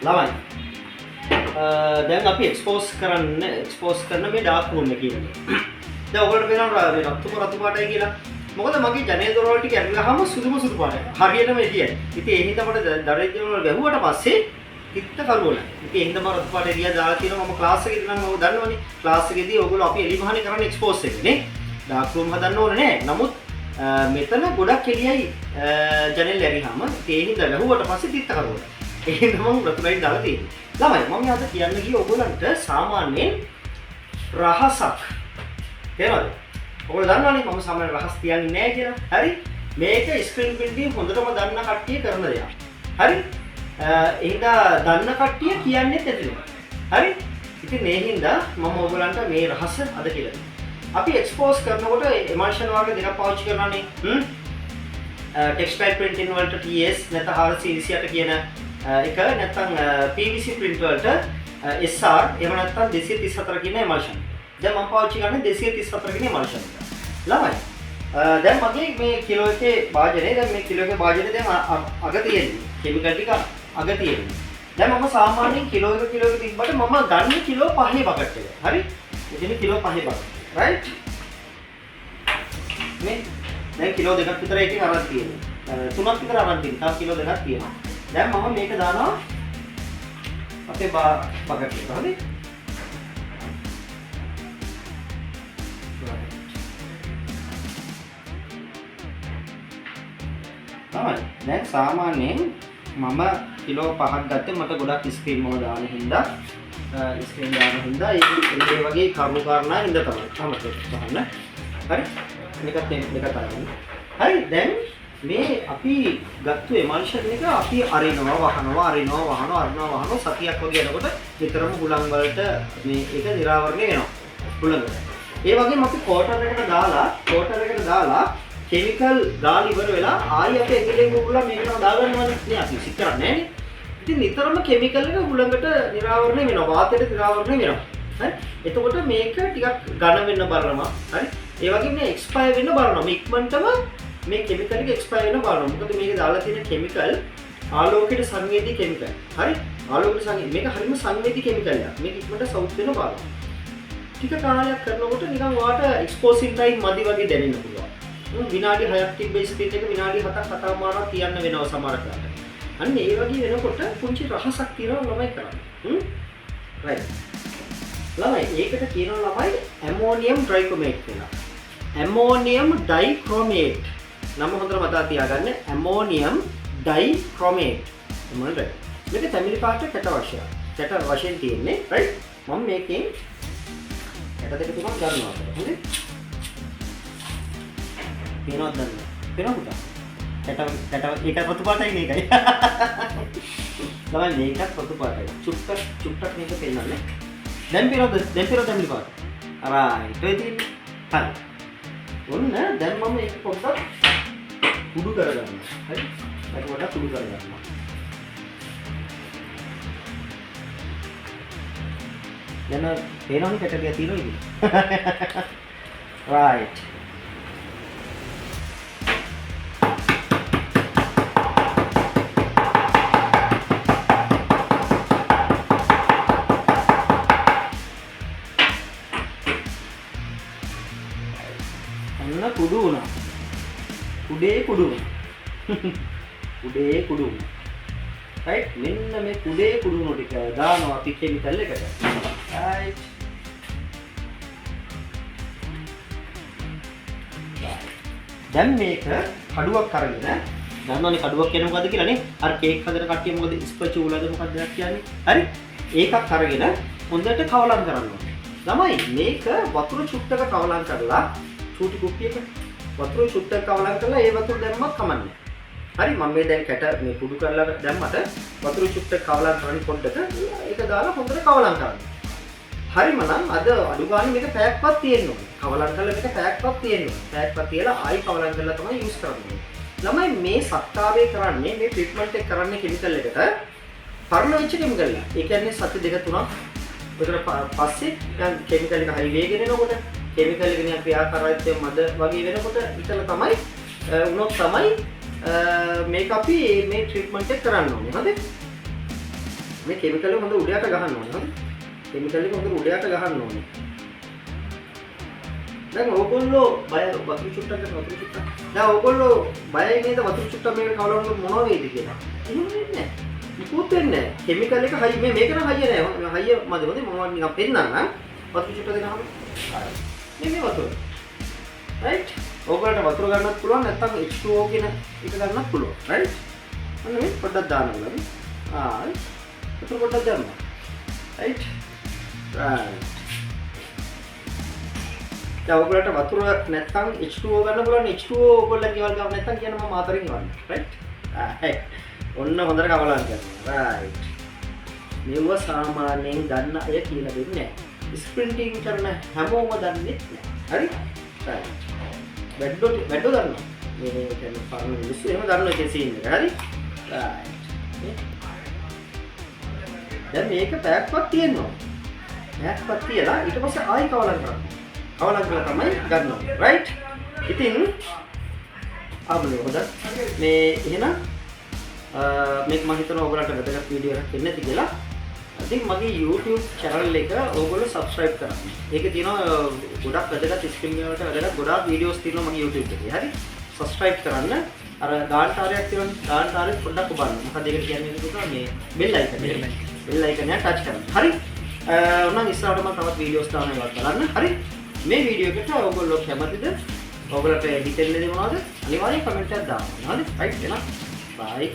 ළමයි දැන් අපි එක්ස්පෝස් කරන මේ ඩාර්ක් රූම් එකේ ඉන්නේ. දැන් ඔයගොල්ලෝ වෙනවා මේ රතු පාටයි කියලා. මොකද මගේ ජනේල දොරවල් ටික ඇරගහම සුදු පාටයි. හරියටම එළියයි. ඉතින් ඒ හින්දා මට දඩේ වල ගැහුවට පස්සේ තිත්ත කරුවල. ඉතින් ඒ හින්දා මම රතු පාට එළිය දාලා තියෙනවා. මම ක්ලාස් එකේදී නම් ඔයගොල්ලෝ දන්නවනේ. ක්ලාස් එකේදී ඔයගොල්ලෝ අපි එළි මහනේ කරන්නේ එක්ස්පෝස් එකේ නේ. ඩාර්ක් රූම් හදන්න ඕනේ නෑ. නමුත් මෙතන ගොඩක් එළියයි ජනේල ඇරිහම ඒ හින්දා ගැහුවට පස්සේ තිත්ත කරුවල. ඒ හින්දා මම රතු ලයිට් දාලා තියෙන්නේ. ළමයි මම අද කියන්න ගියේ ඔයගොල්ලන්ට සාමාන්‍යයෙන් රහසක් තේරෙනවද? ඔයගොල්ලෝ දන්නවනේ මම සාමාන්‍ය රහස් කියන්නේ නැහැ කියලා. හරි? මේක ස්ක්‍රීන් ප්‍රින්ටින් හොඳටම දන්න කට්ටිය කරන දෙයක්. හරි? එහෙනම් දන්න කට්ටිය කියන්නේ නැතිද? හරි? ඉතින් මේ හින්දා මම ඔයගොල්ලන්ට මේ රහස අද කියලා දෙනවා. අපි එක්ස්පෝස් කරනකොට එමල්ෂන් වර්ග දෙකක් පාවිච්චි කරනවානේ. ටෙක්ස්ටයිල් ප්‍රින්ටින් වලට TS නැත්නම් RC28 කියන එක නැත්නම් PVC print වලට SR එහෙම නැත්නම් 234 කියන emulsion. දැන් මම පාවිච්චි කරන්නේ 234 කියන emulsion එක. ළමයි දැන් මගේ මේ කිලෝ එකේ භාජනය දැන් මේ කිලෝ එකේ භාජනය දැන් අග තියෙන්නේ. කිමිකල් ටික අග තියෙන්නේ. දැන් මම සාමාන්‍යයෙන් කිලෝ එක තිබ්බට මම ගන්න කිලෝ 5 බකට් එක. හරි? එතන කිලෝ 5 බකට්. right? මේ දැන් කිලෝ 2ක් විතර එකකින් අරන් තියෙනවා. 3ක් විතර අරන් තියෙනවා. තව කිලෝ 2ක් තියෙනවා. දැන් මම මේක දානවා අපේ බකට් එකට. හරි? තමයි. දැන් සාමාන්‍යයෙන් මම කිලෝ 5ක් ගත්තේ මට ගොඩක් ස්ක්‍රීන් මොන දාන හින්දා ඒ වගේ කරුණු කාරණා හින්දා තමයි. තමයි. හරි? මේකත් අරගෙන. හරි දැන් මේ අපි ගත්තු එමල්ෂන් එක අපි අරිනවා වහනවා සතියක් වගේ යනකොට විතරම හුලං වලට මේ ඒක නිරාවරණය වෙනවා හුලඟට. ඒ වගේම අපි කෝටර් එකට දාලා කෙමිකල් දාලා ඉවර වෙලා ආයෙ අපි ඇඟිල්ලෙන් උගුරලා මේකට දාගන්නවනේ නේ අපි සිත් කරන්නේ නෑනේ. ඉතින් නිතරම කෙමිකල් එක හුලඟට නිරාවරණය වෙනවා වාතයට නිරාවරණය වෙනවා. හරි? එතකොට මේක ටිකක් ඝන වෙන්න බලනවා. හරි? ඒ වගේම මේ එක්ස්පයර් වෙන්න බලනවා. මේ ඉක්මනටම මේ කෙමිකල් එක එක්ස්පයර් වෙන්න බලනවා. මොකද මේක දාලා තියෙන කෙමිකල් ආලෝකයට සංවේදී කෙමිකල්. හරි? ආලෝකයට සංවේදී මේක හරිම සංවේදී කෙමිකල් එකක්. මේක ඉක්මනට සවුත් වෙන්න බලනවා. ටික කාලයක් කරනකොට නිකන් ඔයාට එක්ස්පෝසින් ටයිම් මදි වගේ දැනෙන්න පුළුවන්. විනාඩි 6ක් තිබ්බ ස්පීඩ් එක විනාඩි 7ක් කතාමාරක් කියන්න වෙනවා සමහර කාලට. අන්න ඒ වගේ වෙනකොට පුංචි රහසක් තියෙනවා ළමයි කරන්නේ. right. ළමයි ඒකට කියනවා ළමයි ඇමෝනියම් ඩයික්‍රොමේට් කියලා. ඇමෝනියම් ඩයික්‍රොමේට්. නම හොඳට මතක තියාගන්න ඇමෝනියම් ඩයික්‍රොමේට්. මොනවද? මේක තැඹිලි පාට කැට වශයෙන් තියෙන්නේ. right. මම මේකෙන් කැට දෙක තුනක් ගන්නවා. හරි? පේනවද දැන්? පේනවද? කැට ඒක රතු පාටයි මේකයි. ළමයි මේකත් රතු පාටයි. චුට්ටක් මේක පේනවනේ. දැන් පේනවද තැඹිලි පාට? right. ඔය තියෙන්නේ. හරි. ඔන්න දැන් මම මේක පොඩ්ඩක් කුඩු කරගන්නවා. හරි? ඒක පොඩ්ඩක් කුඩු කරගන්නවා. දැන් පේනවනේ කැට ටික තියෙනවා ඉතින්. right. කුඩු වුණා. කුඩු වුණා. right මෙන්න මේ කුඩු වුණු ටික දානවා අපි කෙමිකල් එකට. right. දැන් මේක කඩුවක් අරගෙන දන්නවනේ කඩුවක් කියන්නේ මොකද්ද කියලා නේ? අර කේක් හදන කට්ටිය මොකද ස්පැචුලාද මොකක්ද කියන්නේ? හරි? ඒකක් අරගෙන හොඳට කවලම් කරනවා. ළමයි මේක වතුර චුට්ටක කවලම් කරලා චූටි කුප්පියක වතුර චුට්ටක් කවලම් කරලා ඒ වතුර දැම්මත් කමන්නේ. හරි මම මේ දැන් කැට මේ කුඩු කරලා දැම්මට වතුර චුට්ටක් කවලම් කරන්නේ පොඩ්ඩක ඒක දාලා හොඳට කවලම් කරන්න. හරිම නම් අද අඩු ගානේ මේක පැයක්වත් තියෙන්න ඕනේ. කවලම් කරලා මේක පැයක්වත් තියෙන්න ඕනේ. පැයක්වත් තියලා ආයි කවලම් කරලා තමයි යූස් කරන්නේ. ළමයි මේ සත්තාවේ කරන්නේ මේ ට්‍රීට්මන්ට් එක කරන්නේ කෙමිකල් එකට පරණ වෙච්ච කෙමිකල් එක. ඒ කියන්නේ සති දෙක තුනක් විතර පස්සේ දැන් කෙමිකල් එක හරි වේගෙන එනකොට කෙමිකල් එක නිකන් ක්‍රියාකාරීත්වය මද වගේ වෙනකොට ඉතල තමයි උනොත් තමයි මේක අපි මේ ට්‍රීට්මන්ට් එක කරන්න ඕනේ. හරිද? මේ කෙමිකල් එක හොඳ උඩයට ගහන්න ඕනේ. හරි? කෙමිකල් එක හොඳ උඩයට ගහන්න ඕනේ. දැන් ඕගොල්ලෝ බය වතුර චුට්ටක් ගන්න වතුර චුට්ටක්. දැන් ඕගොල්ලෝ බයයි නේද වතුර චුට්ටක් මේක කවලවන්න මොනව වෙයිද කියලා. එහෙම වෙන්නේ නැහැ. නිකුත් වෙන්නේ නැහැ. කෙමිකල් එක හයි මේක නම් හයිය නෑ. හයිය මදි මම නිකන් පෙන්නන්නම්. වතුර චුට්ටක් දෙනවම. මේ වතුර. right? ඕගොල්ලන්ට වතුර ගන්නත් පුළුවන් නැත්නම් H2O කියන එක ගන්නත් පුළුවන්. right? අන්න මේ පොඩ්ඩක් දාන්න ඕනේ. වතුර පොඩ්ඩක් දාන්න. right? right. දැන් ඔයගොල්ලන්ට වතුර නැත්නම් H2O ගන්න පුළුවන්. H2O ඔයගොල්ලන් ගෙවල් ගන්න නැත්නම් කියන මම ආතරින් ගන්න. right? ඔන්න හොඳට කවලන් කරනවා. right. මෙව සාමාන්‍යයෙන් ගන්න අය කියලා දෙන්නේ නැහැ. ස්ප්‍රින්ටිං කරන හැමෝම දන්නේ නැහැ. හරි? right. බෙඩ්ඩෝ දන්නවා. මේ කියන්නේ පරණ මිනිස්සු එහෙම දන්නවා කියන සීන් එක. හරි? right. දැන් මේක පැයක්වත් තියෙනවා. පැයක්වත් තියලා ඊට පස්සේ ආයි කවලන් කරනවා. කවලන් කරලා තමයි ගන්නවා. right? ඉතින් ආබලේ හොඳ මේ එහෙනම් මේක මම හිතනවා ඔයගොල්ලන්ට වැදගත් වීඩියෝ එකක් වෙන්න ඇති කියලා. ඉතින් මගේ YouTube channel එක ඔයගොල්ලෝ subscribe කරන්න. ඒකේ තියෙනවා ගොඩක් වැදගත් ස්ක්‍රීන් වලට වැදගත් ගොඩාක් වීඩියෝස් තියෙනවා මගේ YouTube එකේ. හරි? subscribe කරන්න. අර ගාන්ටාරයක් තියෙනවා. ගාන්ටාරේ පොඩ්ඩක් ඔබන්න. මොකද ඒකට කියන්නේ කියලා මේ bell icon එක. bell icon එක touch කරන්න. හරි? ඔන්න ඉස්සරහට මම තවත් වීඩියෝස් දානවා බලන්න. හරි? මේ වීඩියෝ එකට ඔයගොල්ලෝ කැමතිද? ඔයගොල්ලන්ට හිතෙන්නේ මොනවද? අනිවාර්යෙන් කමෙන්ට් එකක් දාන්න. හරි? right? එහෙනම් bye.